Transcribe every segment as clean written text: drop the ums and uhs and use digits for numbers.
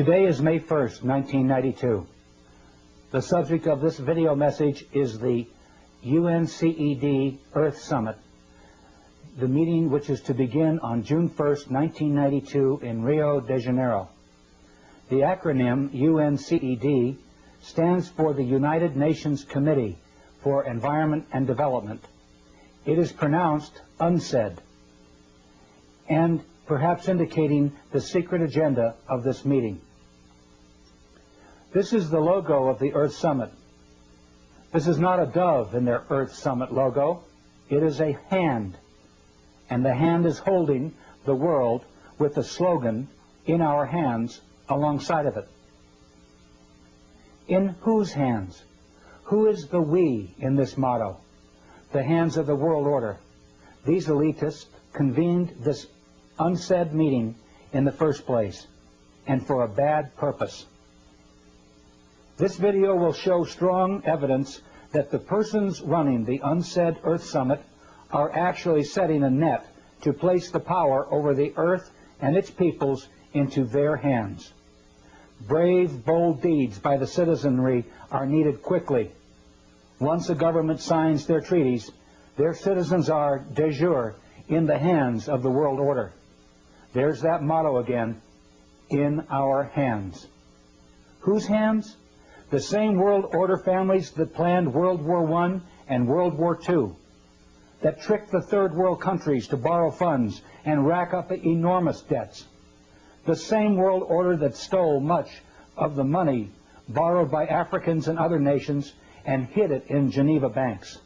Today is May 1st, 1992. The subject of this video message is the UNCED Earth Summit, the meeting which is to begin on June 1st, 1992 in Rio de Janeiro. The acronym UNCED stands for the United Nations Committee for Environment and Development. It is pronounced UNCED, and perhaps indicating the secret agenda of this meeting. This is the logo of the Earth Summit. This is not a dove in their Earth Summit logo. It is a hand, and the hand is holding the world with the slogan, "In our hands," alongside of it. In whose hands? Who is the we in this motto? The hands of the world order. These elitists convened this UNCED meeting in the first place, and for a bad purpose. This video will show strong evidence that the persons running the UNCED Earth Summit are actually setting a net to place the power over the Earth and its peoples into their hands. Brave, bold deeds by the citizenry are needed quickly. Once a government signs their treaties, their citizens are, de jure, in the hands of the world order. There's that motto again, in our hands. Whose hands? The same world order families that planned World War I and World War II, that tricked the third world countries to borrow funds and rack up enormous debts. The same world order that stole much of the money borrowed by Africans and other nations and hid it in Geneva banks.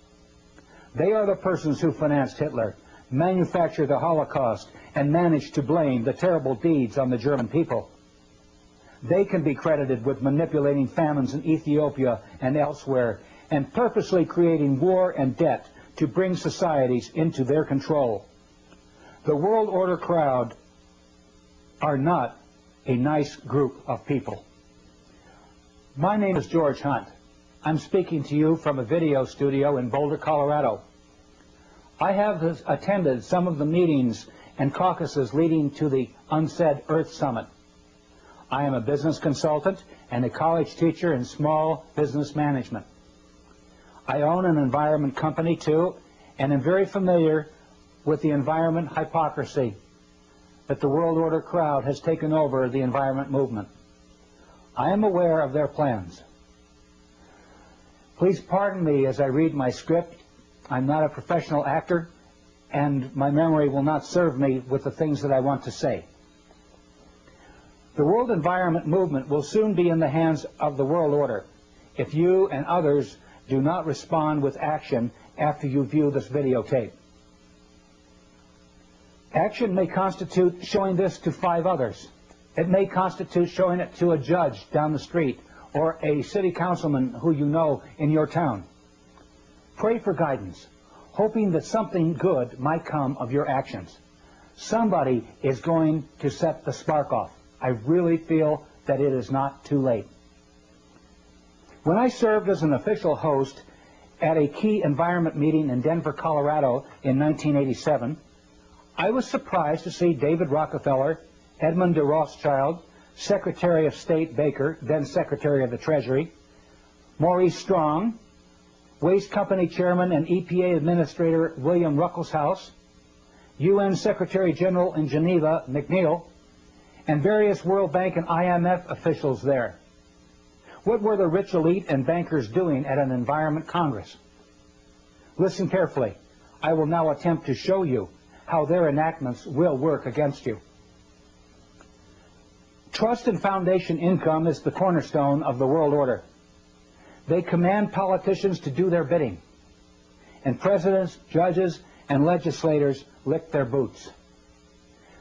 They are the persons who financed Hitler, manufactured the Holocaust, and managed to blame the terrible deeds on the German people. They can be credited with manipulating famines in Ethiopia and elsewhere, and purposely creating war and debt to bring societies into their control. The world order crowd are not a nice group of people. My name is George Hunt. I'm speaking to you from a video studio in Boulder, Colorado. I have attended some of the meetings and caucuses leading to the UNCED Earth Summit. I am a business consultant and a college teacher in small business management. I own an environment company too, and am very familiar with the environment hypocrisy that the world order crowd has taken over the environment movement. I am aware of their plans. Please pardon me as I read my script. I'm not a professional actor, and my memory will not serve me with the things that I want to say. The world environment movement will soon be in the hands of the world order if you and others do not respond with action after you view this videotape. Action may constitute showing this to 5 others. It may constitute showing it to a judge down the street or a city councilman who you know in your town. Pray for guidance, hoping that something good might come of your actions. Somebody is going to set the spark off. I really feel that it is not too late. When I served as an official host at a key environment meeting in Denver, Colorado in 1987, I was surprised to see David Rockefeller, Edmund de Rothschild, Secretary of State Baker, then Secretary of the Treasury, Maurice Strong, Waste Company Chairman and EPA Administrator William Ruckelshaus, UN Secretary General in Geneva McNeil, and various World Bank and IMF officials there. What were the rich elite and bankers doing at an environment congress? Listen carefully. I will now attempt to show you how their enactments will work against you. Trust and foundation income is the cornerstone of the world order. They command politicians to do their bidding, and presidents, judges, and legislators lick their boots.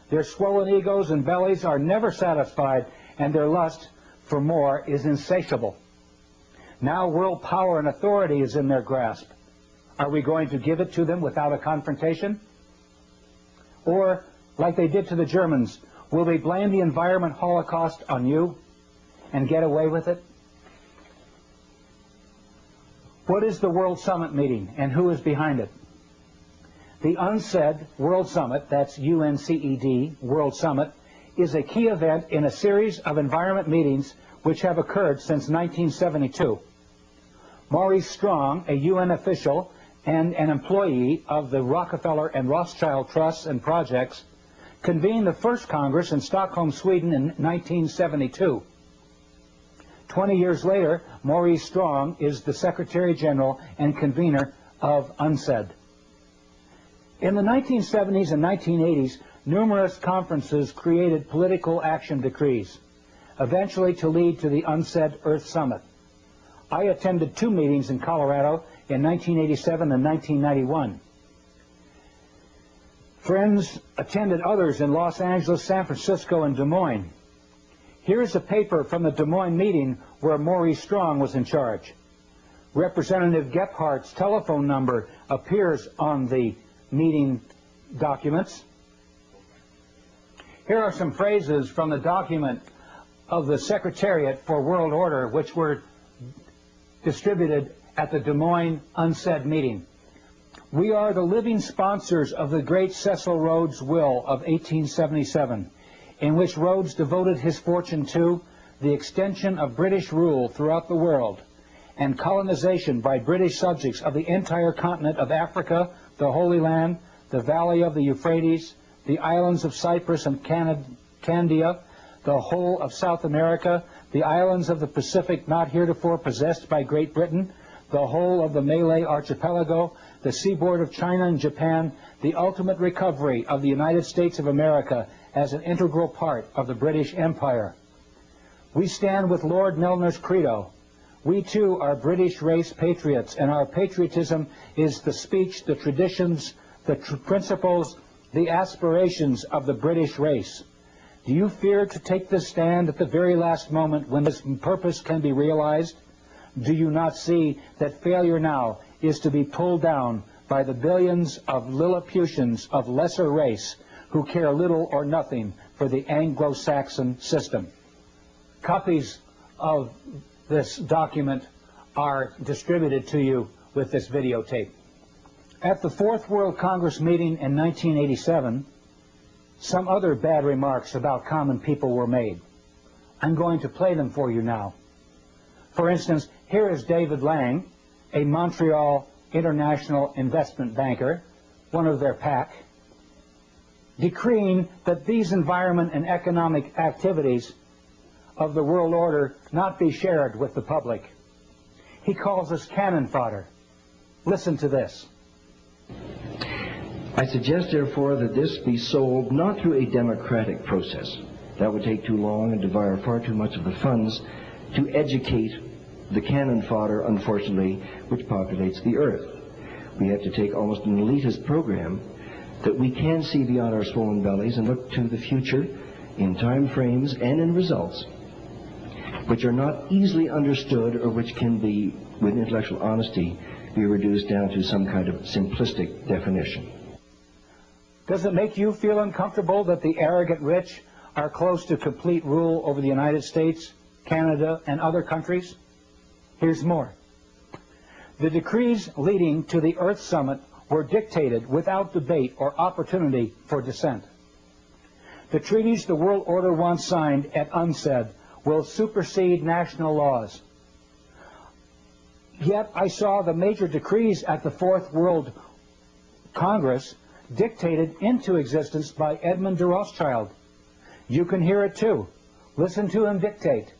Their swollen egos and bellies are never satisfied, and their lust for more is insatiable. Now world power and authority is in their grasp. Are we going to give it to them without a confrontation? Or, like they did to the Germans, will they blame the environment holocaust on you and get away with it? What is the World Summit meeting, and who is behind it? The UNCED World Summit, that's UNCED World Summit, is a key event in a series of environment meetings which have occurred since 1972. Maurice Strong, a UN official and an employee of the Rockefeller and Rothschild Trusts and Projects, convened the first Congress in Stockholm, Sweden in 1972. 20 years later, Maurice Strong is the Secretary General and convener of UNCED. In the 1970s and 1980s, numerous conferences created political action decrees, eventually to lead to the UNCED Earth Summit. I attended 2 meetings in Colorado in 1987 and 1991. Friends attended others in Los Angeles, San Francisco, and Des Moines. Here is a paper from the Des Moines meeting where Maurice Strong was in charge. Representative Gephardt's telephone number appears on the meeting documents. Here are some phrases from the document of the Secretariat for World Order, which were distributed at the Des Moines UNCED meeting. We are the living sponsors of the great Cecil Rhodes' will of 1877, in which Rhodes devoted his fortune to the extension of British rule throughout the world and colonization by British subjects of the entire continent of Africa, the Holy Land, the valley of the Euphrates, the islands of Cyprus and Candia, the whole of South America, the islands of the Pacific not heretofore possessed by Great Britain, the whole of the Malay archipelago, the seaboard of China and Japan, the ultimate recovery of the United States of America as an integral part of the British Empire. We stand with Lord Milner's credo. We too are British race patriots, and our patriotism is the speech, the traditions, the principles, the aspirations of the British race. Do you fear to take this stand at the very last moment when this purpose can be realized? Do you not see that failure now is to be pulled down by the billions of Lilliputians of lesser race who care little or nothing for the Anglo-Saxon system? Copies of this document are distributed to you with this videotape. At the Fourth World Congress meeting in 1987, some other bad remarks about common people were made. I'm going to play them for you now. For instance, here is David Lang, a Montreal international investment banker, one of their pack, decreeing that these environment and economic activities of the world order not be shared with the public. He calls us cannon fodder. Listen to this. I suggest, therefore, that this be sold not through a democratic process. That would take too long and devour far too much of the funds to educate the cannon fodder, unfortunately, which populates the earth. We have to take almost an elitist program that we can see beyond our swollen bellies and look to the future in time frames and in results which are not easily understood or which can be, with intellectual honesty, be reduced down to some kind of simplistic definition. Does it make you feel uncomfortable that the arrogant rich are close to complete rule over the United States, Canada, and other countries? Here's more. The decrees leading to the Earth Summit were dictated without debate or opportunity for dissent. The treaties the world order once signed at UNCED will supersede national laws. Yet I saw the major decrees at the Fourth World Congress dictated into existence by Edmund de Rothschild. You can hear it too. Listen to him dictate.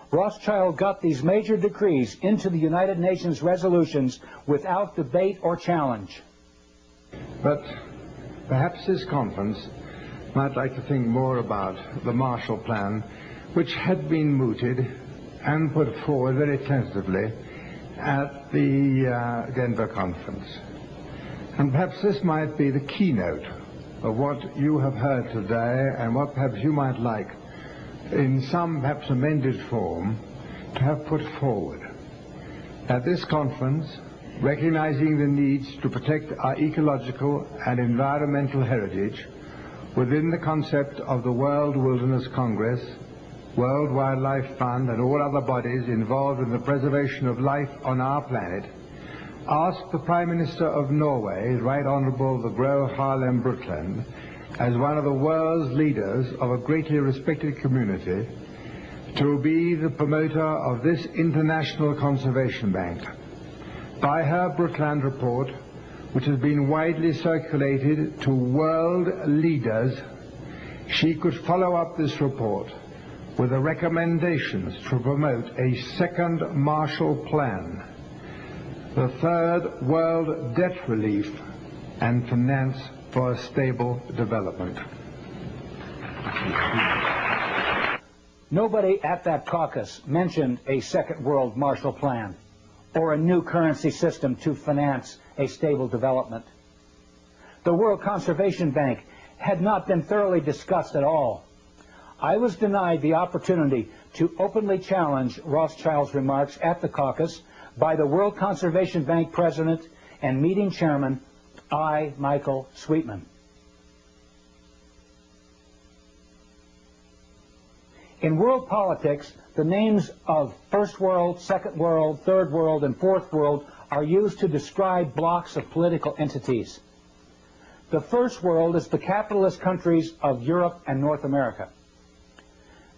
Rothschild got these major decrees into the United Nations resolutions without debate or challenge. But perhaps this conference might like to think more about the Marshall Plan, which had been mooted and put forward very tentatively at the Denver conference. And perhaps this might be the keynote of what you have heard today and what perhaps you might like in some perhaps amended form to have put forward. At this conference, recognizing the needs to protect our ecological and environmental heritage within the concept of the World Wilderness Congress, World Wildlife Fund, and all other bodies involved in the preservation of life on our planet, asked the Prime Minister of Norway, Right Honourable the Gro Harlem Brundtland, as one of the world's leaders of a greatly respected community, to be the promoter of this International Conservation Bank. By her Brookland report, which has been widely circulated to world leaders, she could follow up this report with the recommendations to promote a second Marshall Plan, the third world debt relief, and finance for a stable development. Nobody at that caucus mentioned a second world Marshall Plan or a new currency system to finance a stable development. The World Conservation Bank had not been thoroughly discussed at all. I was denied the opportunity to openly challenge Rothschild's remarks at the caucus by the World Conservation Bank president and meeting chairman, I. Michael Sweetman. In world politics, the names of First World, Second World, Third World, and Fourth World are used to describe blocks of political entities. The First World is the capitalist countries of Europe and North America.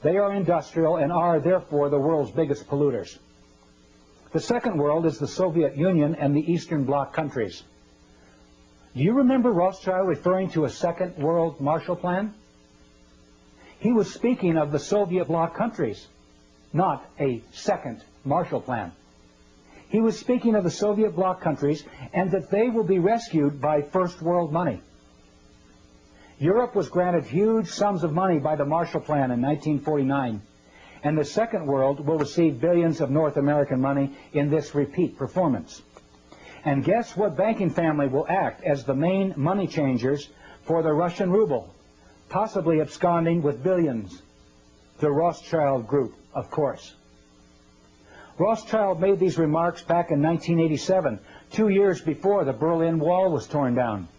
They are industrial and are, therefore, the world's biggest polluters. The Second World is the Soviet Union and the Eastern Bloc countries. Do you remember Rothschild referring to a Second World Marshall Plan? He was speaking of the Soviet bloc countries, not a second Marshall Plan. He was speaking of the Soviet bloc countries and that they will be rescued by First World money. Europe was granted huge sums of money by the Marshall Plan in 1949, and the Second World will receive billions of North American money in this repeat performance. And guess what banking family will act as the main money changers for the Russian ruble, possibly absconding with billions? The Rothschild Group, of course. Rothschild made these remarks back in 1987, 2 years before the Berlin Wall was torn down.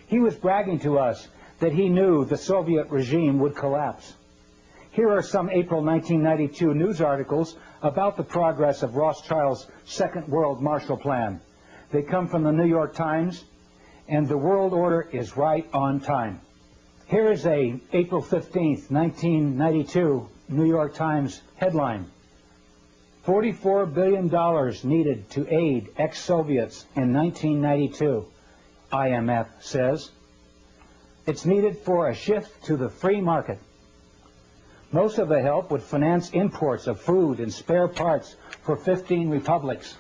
He was bragging to us that he knew the Soviet regime would collapse. Here are some April 1992 news articles about the progress of Rothschild's Second World Marshall Plan. They come from the New York Times, and the world order is right on time. Here is a April 15th, 1992 New York Times headline. $44 billion needed to aid ex-Soviets in 1992, IMF says. It's needed for a shift to the free market. Most of the help would finance imports of food and spare parts for 15 republics.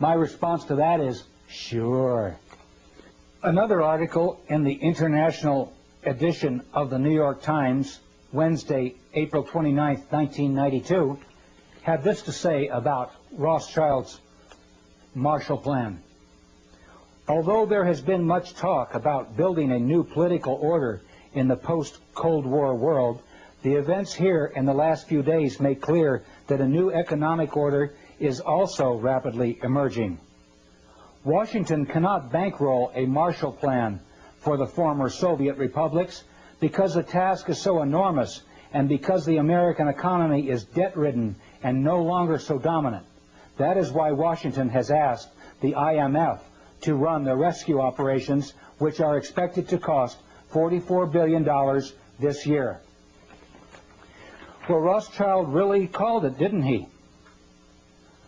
My response to that is, sure. Another article in the international edition of the New York Times, Wednesday, April 29, 1992, had this to say about Rothschild's Marshall Plan. Although there has been much talk about building a new political order in the post-Cold War world, the events here in the last few days make clear that a new economic order is also rapidly emerging. Washington cannot bankroll a Marshall Plan for the former Soviet republics because the task is so enormous and because the American economy is debt-ridden and no longer so dominant. That is why Washington has asked the IMF to run the rescue operations, which are expected to cost $44 billion this year. Well, Rothschild really called it, didn't he?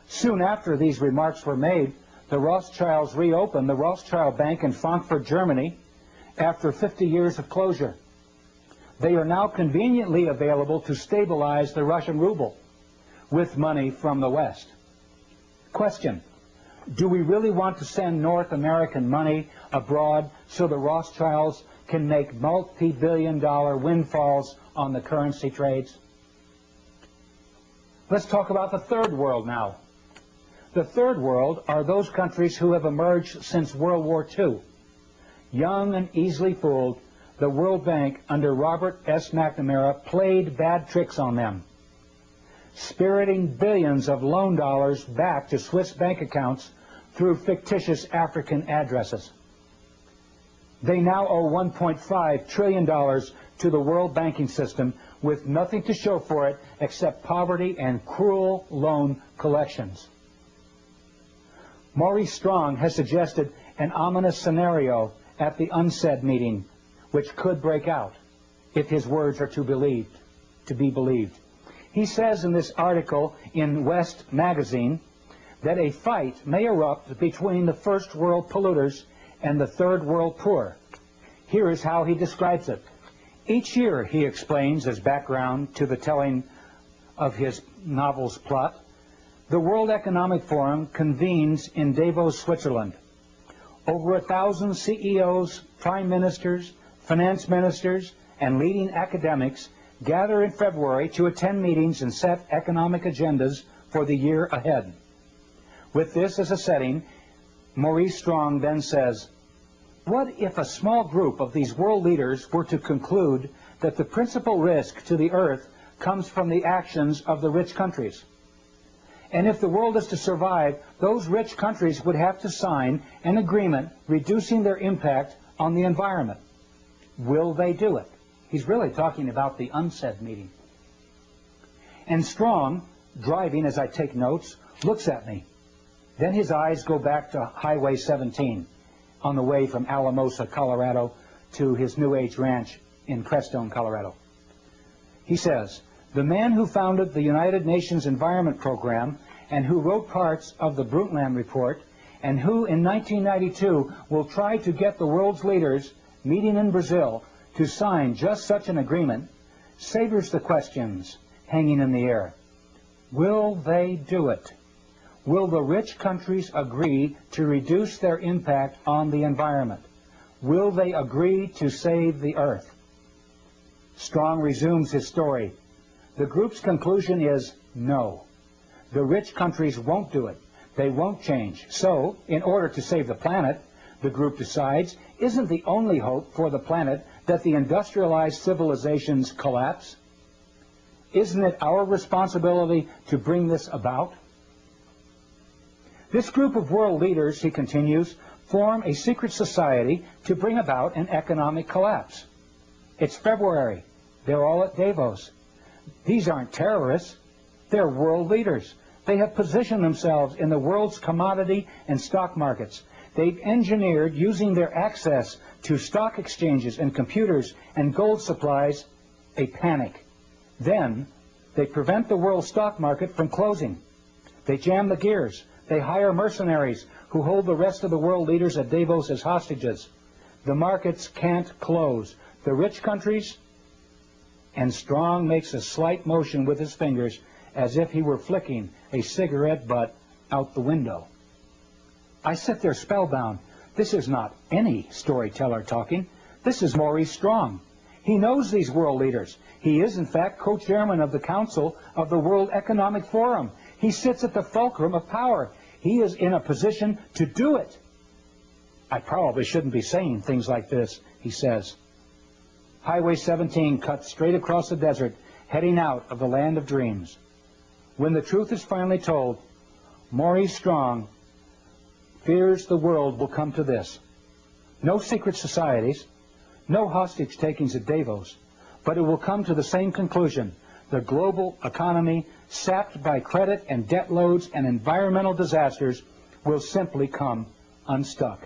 Soon after these remarks were made, the Rothschilds reopened the Rothschild Bank in Frankfurt, Germany, after 50 years of closure. They are now conveniently available to stabilize the Russian ruble with money from the West. Question: do we really want to send North American money abroad so the Rothschilds can make multi-billion-dollar windfalls on the currency trades? Let's talk about the Third World now. The Third World are those countries who have emerged since World War II. Young and easily fooled, the World Bank under Robert S. McNamara played bad tricks on them, spiriting billions of loan dollars back to Swiss bank accounts through fictitious African addresses. They now owe $1.5 trillion to the world banking system with nothing to show for it except poverty and cruel loan collections. Maurice Strong has suggested an ominous scenario at the UNCED meeting, which could break out if his words are to be believed. He says in this article in West magazine that a fight may erupt between the first world polluters and the third world poor. Here is how he describes it. Each year, he explains as background to the telling of his novel's plot, the World Economic Forum convenes in Davos, Switzerland. Over 1,000 CEOs, prime ministers, finance ministers, and leading academics gather in February to attend meetings and set economic agendas for the year ahead. With this as a setting, Maurice Strong then says, what if a small group of these world leaders were to conclude that the principal risk to the earth comes from the actions of the rich countries? And if the world is to survive, those rich countries would have to sign an agreement reducing their impact on the environment. Will they do it? He's really talking about the UNCED meeting. And Strong, driving as I take notes, looks at me. Then his eyes go back to Highway 17 on the way from Alamosa, Colorado to his New Age ranch in Crestone, Colorado. He says, the man who founded the United Nations Environment Program and who wrote parts of the Brundtland Report and who in 1992 will try to get the world's leaders meeting in Brazil to sign just such an agreement savors the questions hanging in the air. Will they do it? Will the rich countries agree to reduce their impact on the environment? Will they agree to save the earth? Strong resumes his story. The group's conclusion is no. The rich countries won't do it. They won't change. So, in order to save the planet, the group decides, isn't the only hope for the planet that the industrialized civilizations collapse? Isn't it our responsibility to bring this about? This group of world leaders, he continues, form a secret society to bring about an economic collapse. It's February. They're all at Davos. These aren't terrorists. They're world leaders. They have positioned themselves in the world's commodity and stock markets. They've engineered, using their access to stock exchanges and computers and gold supplies, a panic. Then they prevent the world stock market from closing. They jam the gears. They hire mercenaries who hold the rest of the world leaders at Davos as hostages. The markets can't close. The rich countries, and Strong makes a slight motion with his fingers as if he were flicking a cigarette butt out the window. I sit there spellbound. This is not any storyteller talking. This is Maurice Strong. He knows these world leaders. He is, in fact, co-chairman of the Council of the World Economic Forum. He sits at the fulcrum of power. He is in a position to do it. I probably shouldn't be saying things like this, he says. Highway 17 cuts straight across the desert, heading out of the land of dreams. When the truth is finally told, Maurice Strong fears the world will come to this. No secret societies, no hostage takings at Davos, but it will come to the same conclusion. The global economy, sapped by credit and debt loads and environmental disasters, will simply come unstuck.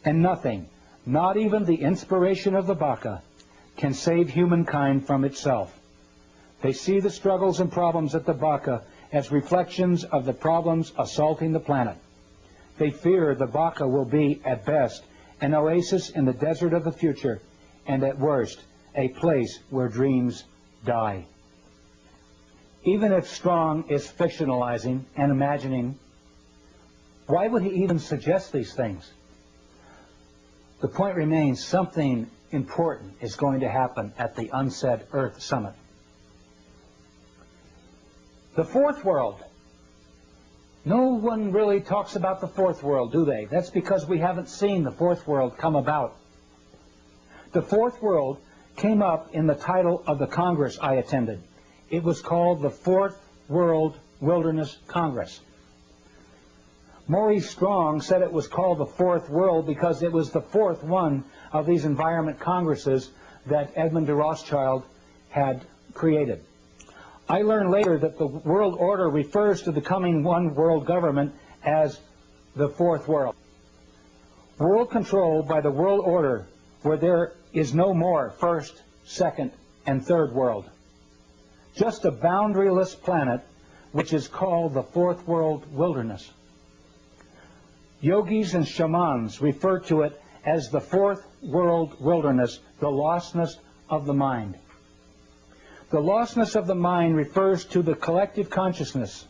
And nothing, not even the inspiration of the Baka, can save humankind from itself. They see the struggles and problems at the Baka as reflections of the problems assaulting the planet. They fear the Baka will be, at best, an oasis in the desert of the future, and at worst, a place where dreams die. Even if Strong is fictionalizing and imagining, why would he even suggest these things? The point remains, something important is going to happen at the UNCED Earth Summit. The fourth world. No one really talks about the fourth world, do they? That's because we haven't seen the fourth world come about. The fourth world came up in the title of the Congress I attended. It was called the Fourth World Wilderness Congress. Maurice Strong said it was called the Fourth World because it was the fourth one of these environment congresses that Edmund de Rothschild had created. I learned later that the world order refers to the coming one world government as the Fourth World. World control by the world order, where there is no more first, second, and third world. Just a boundaryless planet which is called the fourth world wilderness. Yogis and shamans refer to it as the fourth world wilderness, the lostness of the mind. The lostness of the mind refers to the collective consciousness.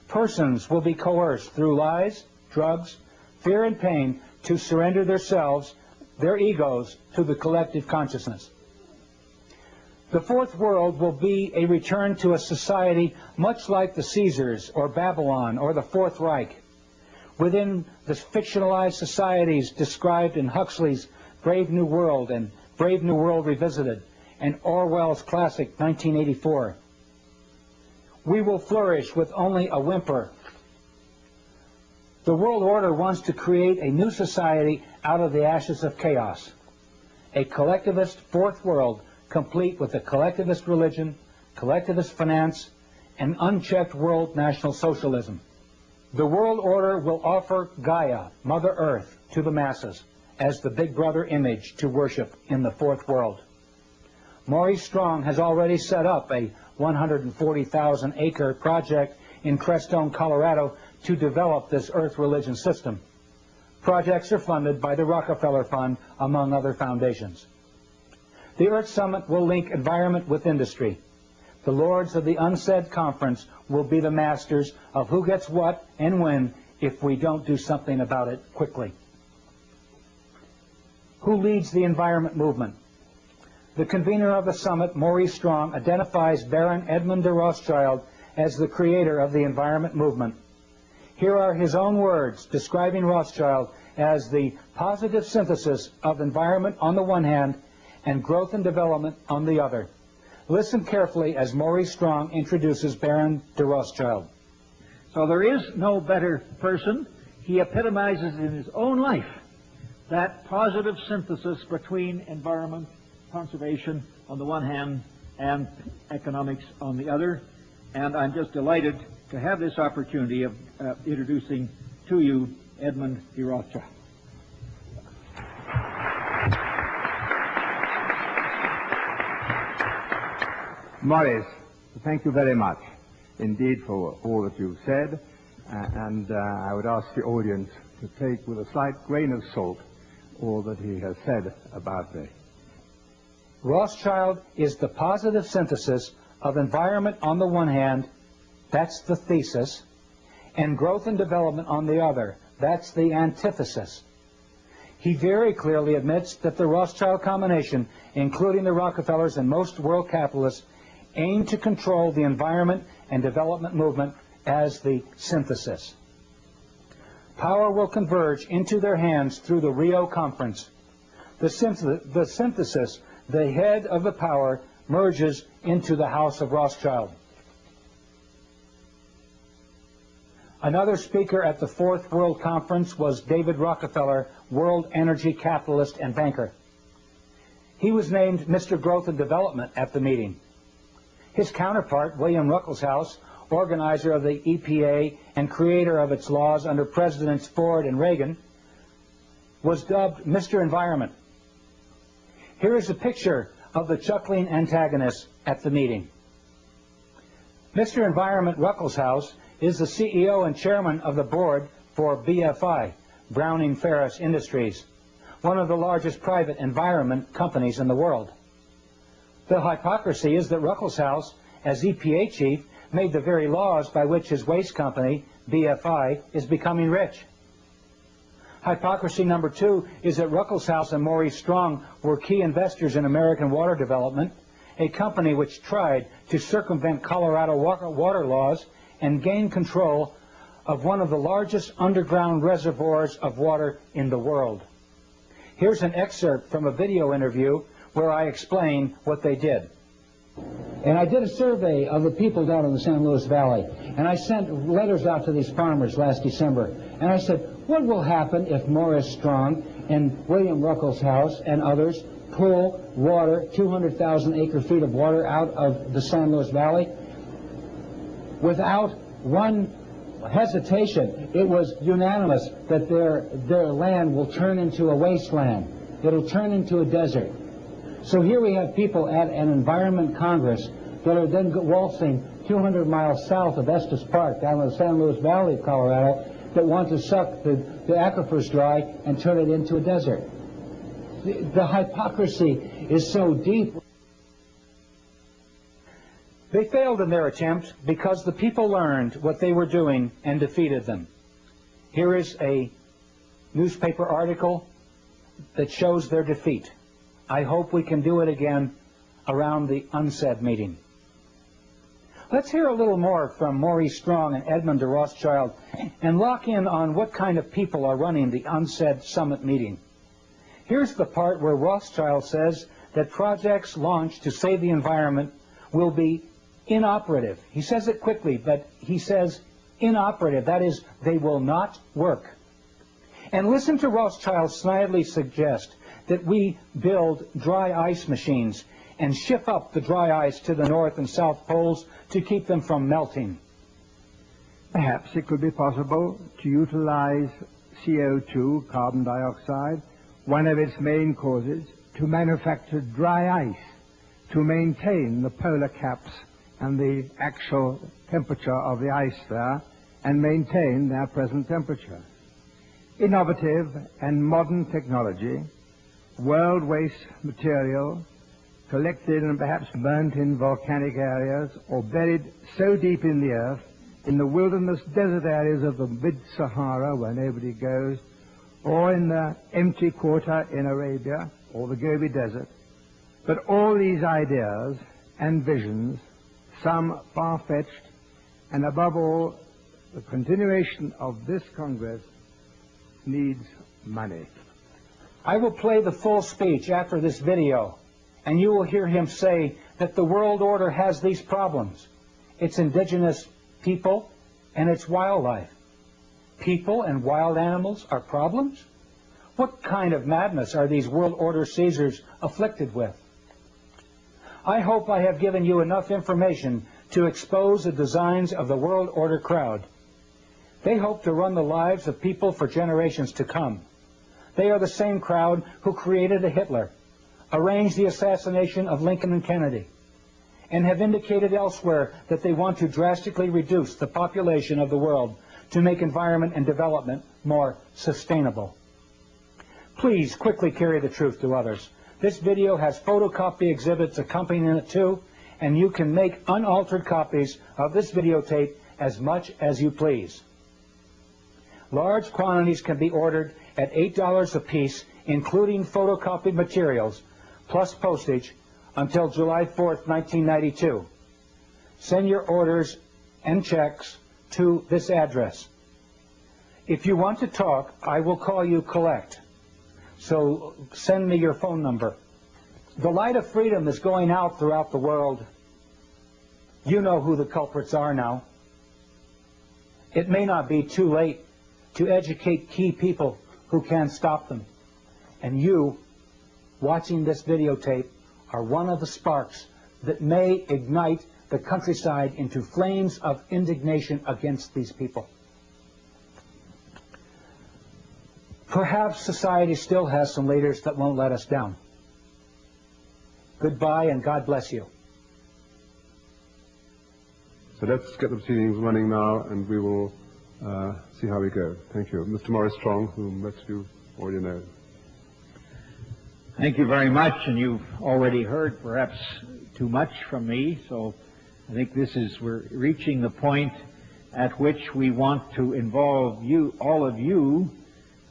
Persons will be coerced through lies, drugs, fear, and pain to surrender themselves, their egos, to the collective consciousness. The fourth world will be a return to a society much like the Caesars or Babylon or the Fourth Reich. Within the fictionalized societies described in Huxley's Brave New World and Brave New World Revisited and Orwell's classic 1984. We will flourish with only a whimper. The world order wants to create a new society out of the ashes of chaos. A collectivist fourth world complete with a collectivist religion, collectivist finance, and unchecked world national socialism. The world order will offer Gaia, Mother Earth, to the masses as the Big Brother image to worship in the fourth world. Maurice Strong has already set up a 140,000-acre project in Crestone, Colorado, to develop this Earth religion system. Projects are funded by the Rockefeller Fund, among other foundations. The Earth Summit will link environment with industry. The lords of the UNCED conference will be the masters of who gets what and when if we don't do something about it quickly. Who leads the environment movement? The convener of the summit, Maurice Strong, identifies Baron Edmund de Rothschild as the creator of the environment movement. Here are his own words describing Rothschild as the positive synthesis of environment on the one hand and growth and development on the other. Listen carefully as Maurice Strong introduces Baron de Rothschild. So there is no better person. He epitomizes in his own life that positive synthesis between environment, conservation on the one hand, and economics on the other. And I'm just delighted to have this opportunity of introducing to you Edmund de Rothschild. Maurice, thank you very much indeed for all that you've said, and I would ask the audience to take with a slight grain of salt all that he has said about me. Rothschild is the positive synthesis of environment on the one hand, that's the thesis, and growth and development on the other, that's the antithesis. He very clearly admits that the Rothschild combination, including the Rockefellers and most world capitalists, aim to control the environment and development movement as the synthesis. Power will converge into their hands through the Rio Conference. The synthesis, the head of the power, merges into the House of Rothschild. Another speaker at the Fourth World Conference was David Rockefeller, world energy capitalist and banker. He was named Mr. Growth and Development at the meeting. His counterpart, William Ruckelshaus, organizer of the EPA and creator of its laws under Presidents Ford and Reagan, was dubbed Mr. Environment. Here is a picture of the chuckling antagonists at the meeting. Mr. Environment Ruckelshaus is the CEO and chairman of the board for BFI, Browning Ferris Industries, one of the largest private environment companies in the world. The hypocrisy is that Ruckelshaus, as EPA chief, made the very laws by which his waste company, BFI, is becoming rich. Hypocrisy number two is that Ruckelshaus and Maurice Strong were key investors in American Water Development, a company which tried to circumvent Colorado water laws and gain control of one of the largest underground reservoirs of water in the world. Here's an excerpt from a video interview where I explain what they did. And I did a survey of the people down in the San Luis Valley, and I sent letters out to these farmers last December, and I said, what will happen if Maurice Strong and William Ruckelshaus and others pull water, 200,000 acre feet of water out of the San Luis Valley without one hesitation? It was unanimous that their land will turn into a wasteland. It'll turn into a desert. So here we have people at an Environment Congress that are then waltzing 200 miles south of Estes Park down in the San Luis Valley of Colorado that want to suck the aquifers dry and turn it into a desert. The hypocrisy is so deep. They failed in their attempt because the people learned what they were doing and defeated them. Here is a newspaper article that shows their defeat. I hope we can do it again around the UNCED meeting. Let's hear a little more from Maurice Strong and Edmund de Rothschild and lock in on what kind of people are running the UNCED summit meeting. Here's the part where Rothschild says that projects launched to save the environment will be inoperative. He says it quickly, but he says inoperative. That is, they will not work. And listen to Rothschild snidely suggest that we build dry ice machines and ship up the dry ice to the North and South Poles to keep them from melting. Perhaps it could be possible to utilize CO2, carbon dioxide, one of its main causes, to manufacture dry ice, to maintain the polar caps and the actual temperature of the ice there, and maintain their present temperature. Innovative and modern technology, world waste material, collected and perhaps burnt in volcanic areas or buried so deep in the earth, in the wilderness desert areas of the mid-Sahara where nobody goes, or in the empty quarter in Arabia or the Gobi Desert. But all these ideas and visions, some far-fetched, and above all, the continuation of this Congress needs money. I will play the full speech after this video, and you will hear him say that the world order has these problems. It's indigenous people and it's wildlife. People and wild animals are problems? What kind of madness are these world order Caesars afflicted with? I hope I have given you enough information to expose the designs of the world order crowd. They hope to run the lives of people for generations to come. They are the same crowd who created a Hitler, arranged the assassination of Lincoln and Kennedy, and have indicated elsewhere that they want to drastically reduce the population of the world to make environment and development more sustainable. Please quickly carry the truth to others. This video has photocopy exhibits accompanying it too, and you can make unaltered copies of this videotape as much as you please. Large quantities can be ordered at $8 a piece, including photocopied materials, plus postage, until July 4th, 1992. Send your orders and checks to this address. If you want to talk, I will call you collect. So send me your phone number. The light of freedom is going out throughout the world. You know who the culprits are now. It may not be too late to educate key people who can stop them. And you, watching this videotape, are one of the sparks that may ignite the countryside into flames of indignation against these people. Perhaps society still has some leaders that won't let us down. Goodbye and God bless you. So let's get the proceedings running now, and we will see how we go. Thank you. Mr. Maurice Strong, whom most of you already know. Thank you very much, and you've already heard perhaps too much from me, so I think we're reaching the point at which we want to involve you, all of you,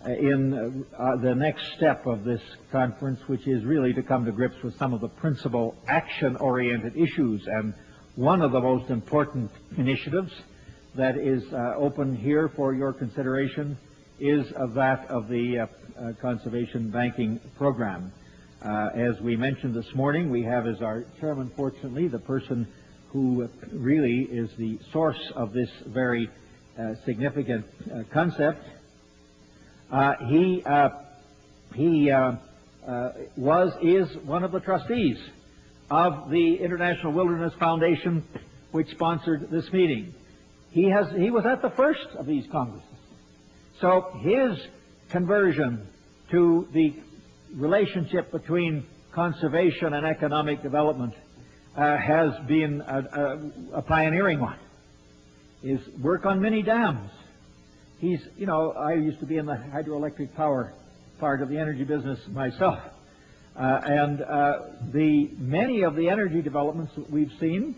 in the next step of this conference, which is really to come to grips with some of the principal action-oriented issues. And one of the most important initiatives that is open here for your consideration is that of the conservation banking program. As we mentioned this morning, we have as our chairman, fortunately, the person who really is the source of this very significant concept. He is one of the trustees of the International Wilderness Foundation, which sponsored this meeting. He was at the first of these congresses. So his conversion to the relationship between conservation and economic development has been a pioneering one. Is work on mini dams. I used to be in the hydroelectric power part of the energy business myself. Many of the energy developments that we've seen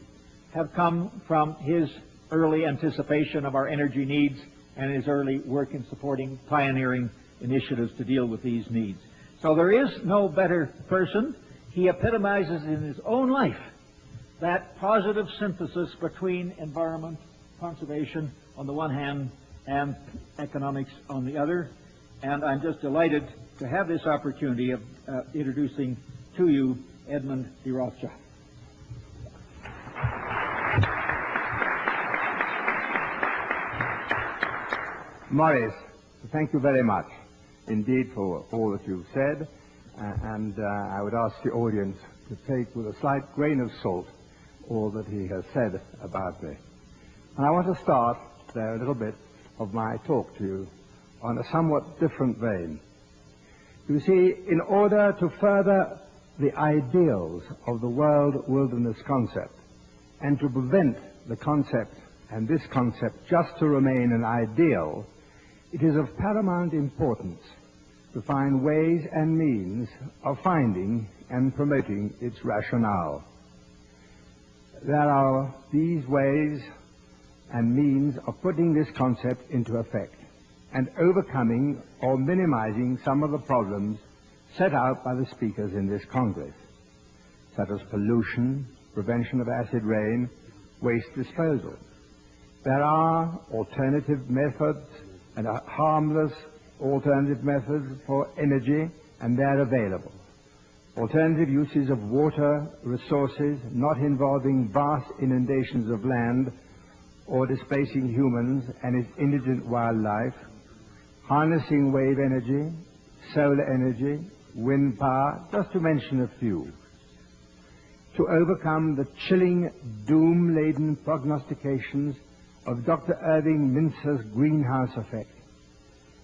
have come from his early anticipation of our energy needs and his early work in supporting pioneering initiatives to deal with these needs. So there is no better person. He epitomizes in his own life that positive synthesis between environment, conservation on the one hand, and economics on the other. And I'm just delighted to have this opportunity of introducing to you Edmund de Rothschild. Morris, thank you very much indeed for all that you've said, and I would ask the audience to take with a slight grain of salt all that he has said about me. And I want to start there a little bit of my talk to you on a somewhat different vein. You see, in order to further the ideals of the world wilderness concept and to prevent the concept and this concept just to remain an ideal, it is of paramount importance to find ways and means of finding and promoting its rationale. There are these ways and means of putting this concept into effect and overcoming or minimizing some of the problems set out by the speakers in this Congress, such as pollution, prevention of acid rain, waste disposal. There are alternative methods and harmless alternative methods for energy, and they're available. Alternative uses of water resources not involving vast inundations of land or displacing humans and its indigent wildlife, harnessing wave energy, solar energy, wind power, just to mention a few. To overcome the chilling, doom-laden prognostications of Dr. Irving Mintzer's greenhouse effect,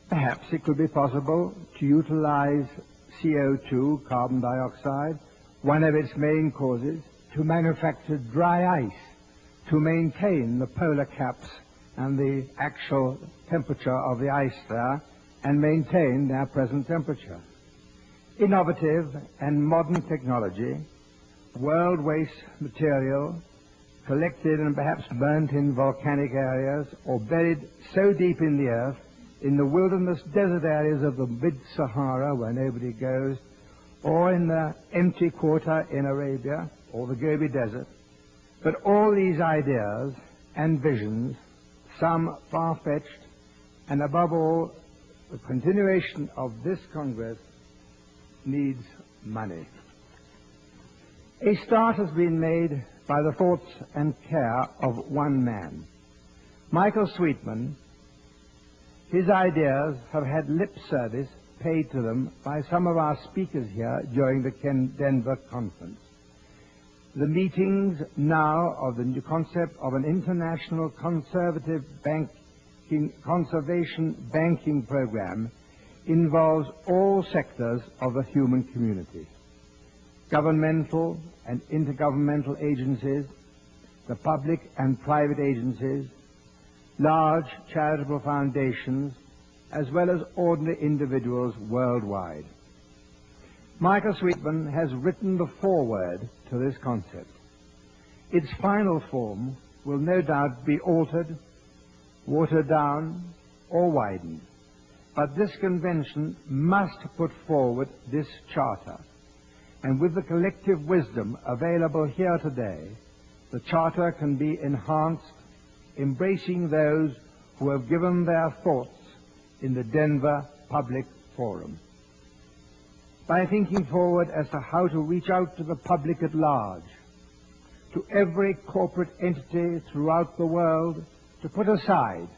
perhaps it could be possible to utilize CO2, carbon dioxide, one of its main causes, to manufacture dry ice, to maintain the polar caps and the actual temperature of the ice there, and maintain their present temperature. Innovative and modern technology, world waste material, collected and perhaps burnt in volcanic areas or buried so deep in the earth, in the wilderness desert areas of the mid-Sahara where nobody goes, or in the empty quarter in Arabia or the Gobi Desert. But all these ideas and visions, some far-fetched, and above all, the continuation of this Congress needs money. A start has been made by the thoughts and care of one man. Michael Sweetman. His ideas have had lip service paid to them by some of our speakers here during the Denver conference. The meetings now of the new concept of an international conservation banking program involves all sectors of the human community. Governmental and intergovernmental agencies, the public and private agencies, large charitable foundations, as well as ordinary individuals worldwide. Michael Sweetman has written the foreword to this concept. Its final form will no doubt be altered, watered down, or widened. But this convention must put forward this charter. And with the collective wisdom available here today, the charter can be enhanced, embracing those who have given their thoughts in the Denver Public Forum. By thinking forward as to how to reach out to the public at large, to every corporate entity throughout the world, to put aside,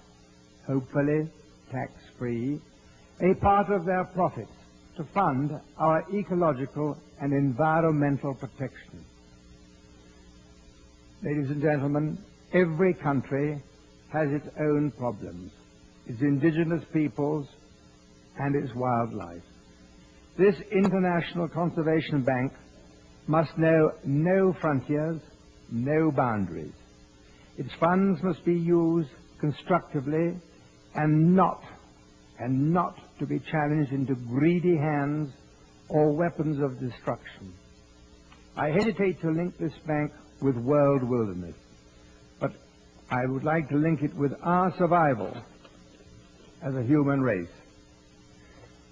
hopefully tax-free, a part of their profits to fund our ecological and environmental protection. Ladies and gentlemen, every country has its own problems, its indigenous peoples and its wildlife. This International Conservation Bank must know no frontiers, no boundaries. Its funds must be used constructively and not to be challenged into greedy hands or weapons of destruction. I hesitate to link this bank with world wilderness, but I would like to link it with our survival as a human race.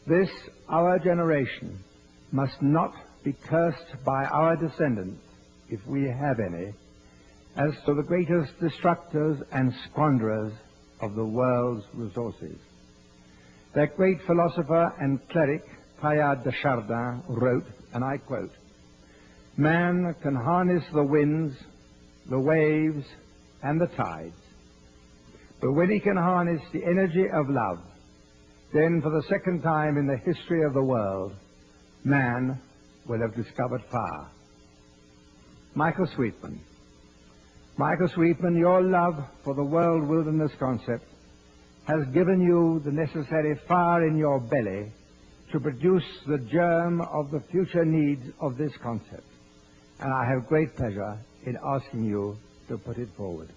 This, our generation, must not be cursed by our descendants, if we have any, as to the greatest destructors and squanderers of the world's resources. That great philosopher and cleric, Teilhard de Chardin, wrote, and I quote, "Man can harness the winds, the waves, and the tides. But when he can harness the energy of love, then for the second time in the history of the world, man will have discovered fire." Michael Sweetman. Michael Sweetman, your love for the world wilderness concept has given you the necessary fire in your belly to produce the germ of the future needs of this concept. And I have great pleasure in asking you to put it forward.